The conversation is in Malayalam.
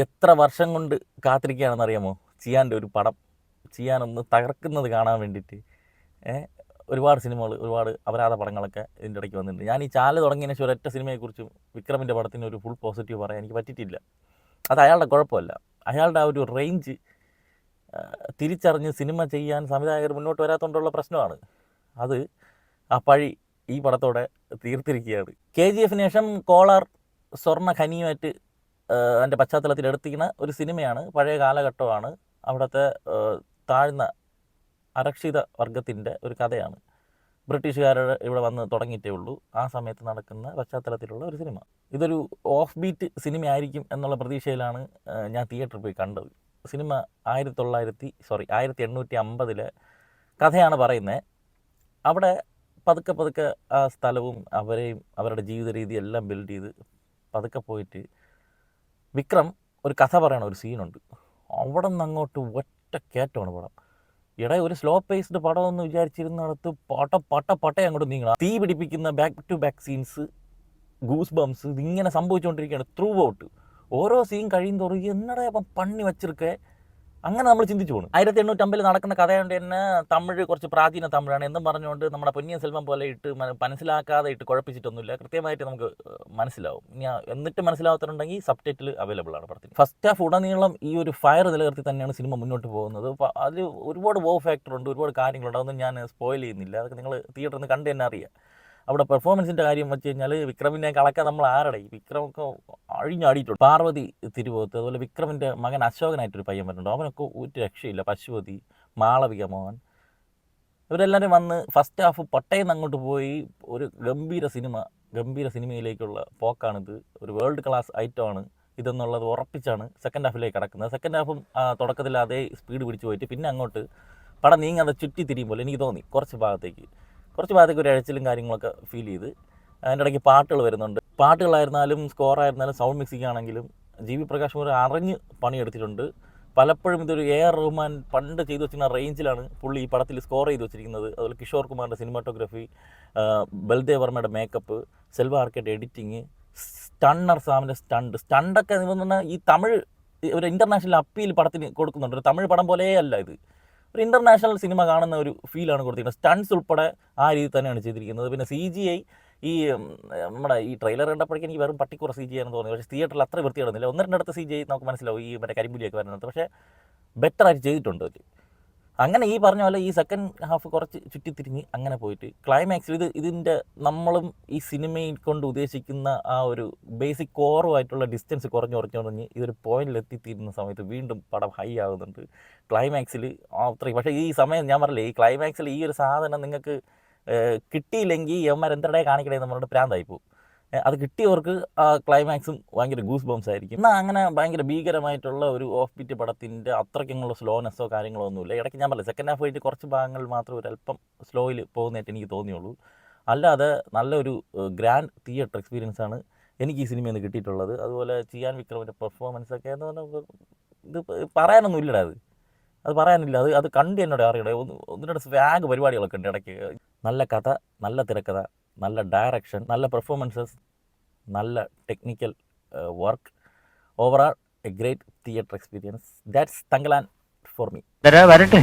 എത്ര വർഷം കൊണ്ട് കാത്തിരിക്കുകയാണെന്നറിയാമോ ചിയാൻ്റെ ഒരു പടം. ചിയാനൊന്ന് തകർക്കുന്നത് കാണാൻ വേണ്ടിയിട്ട്. ഒരുപാട് സിനിമകൾ, ഒരുപാട് അപരാധ പടങ്ങളൊക്കെ ഇതിൻ്റെ ഇടയ്ക്ക് വന്നിട്ടുണ്ട്. ഞാൻ ഈ ചാനൽ തുടങ്ങിയതിന് ശേഷം ഒരൊറ്റ സിനിമയെക്കുറിച്ചും വിക്രമിൻ്റെ പടത്തിന് ഒരു ഫുൾ പോസിറ്റീവ് പറയാൻ എനിക്ക് പറ്റിയിട്ടില്ല. അത് അയാളുടെ കുഴപ്പമല്ല. അയാളുടെ ആ ഒരു റേഞ്ച് തിരിച്ചറിഞ്ഞ് സിനിമ ചെയ്യാൻ സംവിധായകർ മുന്നോട്ട് വരാത്തതുകൊണ്ടുള്ള പ്രശ്നമാണ്. അത് ആ പഴി ഈ പടത്തോടെ തീർത്തിരിക്കുകയാണ്. KGF-ന് ശേഷം കോളാർ സ്വർണ്ണ ഖനിയുമായിട്ട് അതിൻ്റെ പശ്ചാത്തലത്തിൽ എടുത്തിരിക്കുന്ന ഒരു സിനിമയാണ്. പഴയ കാലഘട്ടമാണ്. അവിടുത്തെ താഴ്ന്ന അരക്ഷിത വർഗത്തിൻ്റെ ഒരു കഥയാണ്. ബ്രിട്ടീഷുകാരുടെ ഇവിടെ വന്ന് തുടങ്ങിയിട്ടേ ഉള്ളൂ. ആ സമയത്ത് നടക്കുന്ന പശ്ചാത്തലത്തിലുള്ള ഒരു സിനിമ. ഇതൊരു ഓഫ് ബീറ്റ് സിനിമയായിരിക്കും എന്നുള്ള പ്രതീക്ഷയിലാണ് ഞാൻ തിയേറ്ററിൽ പോയി കണ്ടത്. സിനിമ 1850 കഥയാണ് പറയുന്നത്. അവിടെ പതുക്കെ പതുക്കെ ആ സ്ഥലവും അവരെയും അവരുടെ ജീവിത രീതി എല്ലാം ബിൽഡ് ചെയ്ത് പതുക്കെ പോയിട്ട് വിക്രം ഒരു കഥ പറയണ ഒരു സീനുണ്ട്. അവിടെ നിന്ന് അങ്ങോട്ട് ഒറ്റ കയറ്റമാണ് പടം. ഒരു സ്ലോ പേസ്ഡ് പടം എന്ന് വിചാരിച്ചിരുന്നിടത്ത് പട്ട അങ്ങോട്ട് നീങ്ങണം. തീ പിടിപ്പിക്കുന്ന back to back scenes, goose bumps, ഇതിങ്ങനെ സംഭവിച്ചുകൊണ്ടിരിക്കുകയാണ് ത്രൂ ഔട്ട്. ഓരോ സീൻ കഴിയും തോറും എന്നടാ അപ്പം പണി വച്ചിരിക്കെ അങ്ങനെ നമ്മൾ ചിന്തിച്ചു പോകുന്നു. 1850 നടക്കുന്ന കഥയുണ്ട് തന്നെ. തമിഴ് കുറച്ച് പ്രാചീന തമിഴാണ് എന്നും പറഞ്ഞുകൊണ്ട് നമ്മുടെ പൊന്നിയൻ സെൽവം പോലെ ഇട്ട് മനസ്സിലാക്കാതെ ഇട്ട് കുഴപ്പിച്ചിട്ടൊന്നുമില്ല. കൃത്യമായിട്ട് നമുക്ക് മനസ്സിലാവും. ഇനി എന്നിട്ട് മനസ്സിലാവാത്തതുണ്ടെങ്കിൽ സബ്ടൈറ്റിൽ അവൈലബിൾ ആണ് പടത്തിന്. ഫസ്റ്റ് ഹാഫ് ഉടനീളം ഈ ഒരു ഫയർ നിലനിർത്തി തന്നെയാണ് സിനിമ മുന്നോട്ട് പോകുന്നത്. അപ്പോൾ അതിൽ ഒരുപാട് വോ ഫാക്ടർ ഉണ്ട്, ഒരുപാട് കാര്യങ്ങളുണ്ട്. അതൊന്നും ഞാൻ സ്പോയിൽ ചെയ്യുന്നില്ല. അതൊക്കെ നിങ്ങൾ തിയേറ്ററിൽ നിന്ന് കണ്ട് തന്നെ അറിയാം. അവിടെ പെർഫോമൻസിൻ്റെ കാര്യം വെച്ച് കഴിഞ്ഞാൽ വിക്രമിനെ കളക്കാൻ നമ്മൾ ആരുടെ വിക്രമൊക്കെ അഴിഞ്ഞാടിയിട്ടുണ്ട്. പാർവതി തിരുവോത്ത്, അതുപോലെ വിക്രമിൻ്റെ മകൻ അശോകനായിട്ടൊരു പയ്യൻ വരുന്നുണ്ട്. അവനൊക്കെ ഒരു രക്ഷയില്ല. പശുപതി, മാളവിക മോഹൻ, ഇവരെല്ലാവരും വന്ന് ഫസ്റ്റ് ഹാഫ് പട്ടയെന്ന് അങ്ങോട്ട് പോയി ഒരു ഗംഭീര സിനിമയിലേക്കുള്ള പോക്കാണിത്. ഒരു വേൾഡ് ക്ലാസ് ഐറ്റമാണ് ഇതെന്നുള്ളത് ഉറപ്പിച്ചാണ് സെക്കൻഡ് ഹാഫിലേക്ക് കിടക്കുന്നത്. സെക്കൻഡ് ഹാഫും തുടക്കത്തിൽ അതേ സ്പീഡ് പിടിച്ച് പോയിട്ട് പിന്നെ അങ്ങോട്ട് പടം നീങ്ങാതെ ചുറ്റി തിരിയുമ്പോൾ എനിക്ക് തോന്നി കുറച്ച് ഭാഗത്തേക്ക് ഒരു അഴച്ചിലും കാര്യങ്ങളൊക്കെ ഫീൽ ചെയ്ത്. അതിൻ്റെ ഇടയ്ക്ക് പാട്ടുകൾ വരുന്നുണ്ട്. പാട്ടുകളായിരുന്നാലും സ്കോറായിരുന്നാലും സൗണ്ട് മിക്സിംഗ് ആണെങ്കിലും GB പ്രകാശ് ഒരു അറിഞ്ഞ് പണിയെടുത്തിട്ടുണ്ട്. പലപ്പോഴും ഇതൊരു AR റഹ്മാൻ പണ്ട് ചെയ്തു വെച്ചിരുന്ന റേഞ്ചിലാണ് പുള്ളി ഈ പടത്തിൽ സ്കോർ ചെയ്ത് വെച്ചിരിക്കുന്നത്. അതുപോലെ കിഷോർ കുമാറിൻ്റെ സിനിമാറ്റോഗ്രഫി, ബൽദേവ് വർമ്മയുടെ മേക്കപ്പ്, സെൽവ ആർക്കേഡ് എഡിറ്റിങ്, സ്റ്റണ്ണർ സാമിൻ്റെ സ്റ്റണ്ടൊക്കെ എന്ന് പറഞ്ഞാൽ ഈ തമിഴ് ഒരു ഇൻ്റർനാഷണൽ അപ്പീൽ പടത്തിന് കൊടുക്കുന്നുണ്ട്. ഒരു തമിഴ് പടം പോലേ അല്ല ഇത്. ഒരു ഇൻ്റർനാഷണൽ സിനിമ കാണുന്ന ഒരു ഫീലാണ് കൊടുത്തിരിക്കുന്നത്. സ്റ്റൺസ് ഉൾപ്പെടെ ആ രീതി തന്നെയാണ് ചെയ്തിരിക്കുന്നത്. പിന്നെ CGI ഈ നമ്മുടെ ഈ ട്രെയിലർ കണ്ടപ്പോഴേക്കും എനിക്ക് വെറും പട്ടിക്കുറ CGI ആണെന്ന് തോന്നി. പക്ഷേ തിയേറ്ററിൽ അത്ര വൃത്തിയാടുന്നില്ല. 1-2 CGI നമുക്ക് മനസ്സിലാവും. ഈ മറ്റേ കരിമ്പുലിയൊക്കെ വരുന്നത് പക്ഷേ ബെറ്ററായിട്ട് ചെയ്തിട്ടുണ്ട് അവർ. അങ്ങനെ ഈ പറഞ്ഞ പോലെ ഈ സെക്കൻഡ് ഹാഫ് കുറച്ച് ചുറ്റിത്തിരിഞ്ഞ് അങ്ങനെ പോയിട്ട് ക്ലൈമാക്സിൽ ഇതിൻ്റെ നമ്മളും ഈ സിനിമയിൽ കൊണ്ട് ഉദ്ദേശിക്കുന്ന ആ ഒരു ബേസിക് കോറുമായിട്ടുള്ള ഡിസ്റ്റൻസ് കുറഞ്ഞ് ഇതൊരു പോയിന്റിലെത്തിത്തീരുന്ന സമയത്ത് വീണ്ടും പടം ഹൈ ആകുന്നുണ്ട്. ക്ലൈമാക്സിൽ അത്രയും പക്ഷേ ഈ സമയം ഞാൻ പറഞ്ഞില്ലേ, ഈ ക്ലൈമാക്സിൽ ഈ ഒരു സാധനം നിങ്ങൾക്ക് കിട്ടിയില്ലെങ്കിൽ യവന്മാർ എന്തടേ കാണിക്കണേ എന്ന് പറഞ്ഞിട്ട് പ്രാന്തായി പോകും. അത് കിട്ടിയവർക്ക് ആ ക്ലൈമാക്സും ഭയങ്കര ഗൂസ് ബംസ് ആയിരിക്കും. എന്നാൽ അങ്ങനെ ഭയങ്കര ഭീകരമായിട്ടുള്ള ഒരു ഓഫ് ബീറ്റ് പടത്തിൻ്റെ അത്രയ്ക്കുള്ള സ്ലോനെസ്സോ കാര്യങ്ങളോ ഒന്നുമില്ല. ഇടയ്ക്ക് ഞാൻ പറഞ്ഞില്ല സെക്കൻഡ് ഹാഫ് കഴിഞ്ഞ് കുറച്ച് ഭാഗങ്ങൾ മാത്രം ഒരല്പം സ്ലോയിൽ പോകുന്നതായിട്ട് എനിക്ക് തോന്നിയുള്ളൂ. അല്ലാതെ നല്ലൊരു ഗ്രാൻഡ് തിയേറ്റർ എക്സ്പീരിയൻസാണ് എനിക്ക് ഈ സിനിമയിൽ നിന്ന് കിട്ടിയിട്ടുള്ളത്. അതുപോലെ ചിയാൻ വിക്രമിൻ്റെ പെർഫോമൻസൊക്കെ എന്ന് പറഞ്ഞാൽ ഇത് പറയാനൊന്നും ഇല്ലടാ. അത് പറയാനില്ല. അത് കണ്ട് എന്നോട് അറിയണേ. ഒന്നിനോട് സ്വാഗ് പരിപാടികളൊക്കെ ഉണ്ട് ഇടയ്ക്ക്. നല്ല കഥ, നല്ല തിരക്കഥ, നല്ല ഡയറക്ഷൻ, നല്ല പെർഫോമൻസസ്, നല്ല technical work. Overall A great theatre experience. That's Thangalaan for me. വരട്ടെ.